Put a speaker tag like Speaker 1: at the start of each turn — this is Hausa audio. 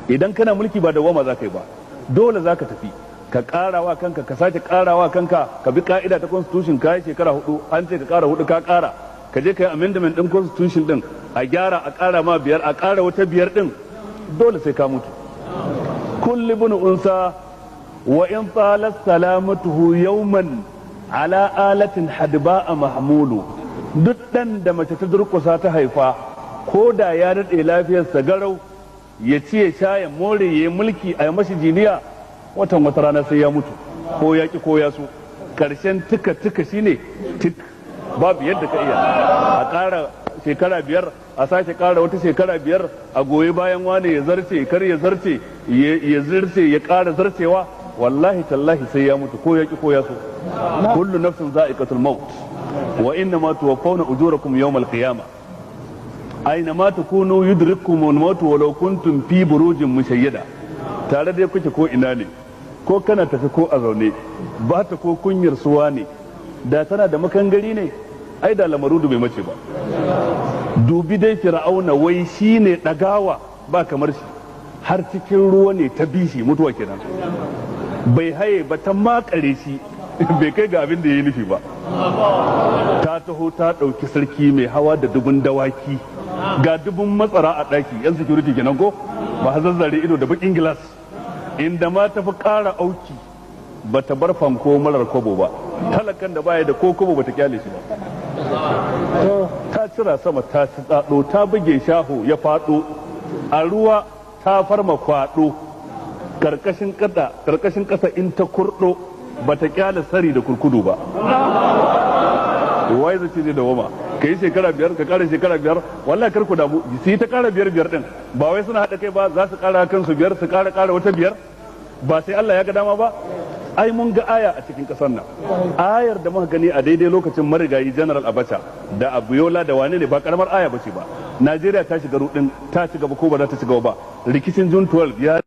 Speaker 1: idan kana mulki ba dawama za ka yi ba, dole za ka tafi ka karawa kanka ka sake karawa kanka ka bi ka'ida ta constitution ka yi shekara 4 an ce ka kara 4 ka kara ka je ka yi amendment din constitution din a gyara a kara ma 5 a kara wata 5 din dole sai ka mutu. kullu ibn unsa wa in talat salamatuhu yawman ala alatin hadba'a mahmulu, duk dan da mace ta durkusa ta haifa ko da ya daɗe lafiyarsa garau ya ci ya sha ya more ya mulki a mashi jiniya watan wata rana sai ya mutu ko ya ki ko ya so. Karshen tuka shine tik, babu yadda ka iya a ƙara shekara 5 a sake ƙara wata shekara 5 a goyi bayan wane ya zarce kar ya zarce ya zirce ya ƙara zarcewa, wallahi tallahi sai ya mutu ko ya ki ko ya so. kullu nafsin za'iqatul maut wa inna ma tuwaffawna ujurakum yawmal qiyamah aina ma takunu yudrikkum al-maut walau kuntum fi burujin mushayyada. tare dai kuke ko ina ne, ko kana tafi ko a zaune, ba ta ko kunyar suwa ne, da tana da makangari ne ai da lamarudu bai mace ba. dubi dai fir'auna wai shine dagawa ba kamar shi, har cikin ruwa ne ta bishi mutuwa kenan, bai haye ba ta makare shi bai kai ga abin da ya yi nufi ba. ta taho ta ɗauki sarki mai hawa da dubun dawaki ga dubun matsara a ɗaki, yan security kenan ko ba zazzare ido da bakin gilas, inda ma tafi ƙara auki ba ta bar fanko marar kobo ba, talakan da baya da ko kobo ba ta kyale shi ba. ta cira sama ta ci tsado ta buge shaho ya faɗo a ruwa, ta farma kwaɗo karkashin ƙasa in ta kurɗo ba ta kyale sari da kurkudu ba. wai zai ce zai dawoma ka yi shekara 5 ka kara shekara 5, wallahi kar ku damu su yi ta kara 5 din, ba wai suna haɗa kai ba za su kara kansu 5 su kara wata 5, ba sai Allah ya ga dama ba. ai mun ga aya a cikin kasar nan, ayar da muka gani a daidai lokacin marigayi General Abacha da Abuyola da wane ne ba karamar aya bace ba. Najeriya ta shiga rudin ta ci gaba ko ba za ta ci gaba ba. rikicin June 12 ya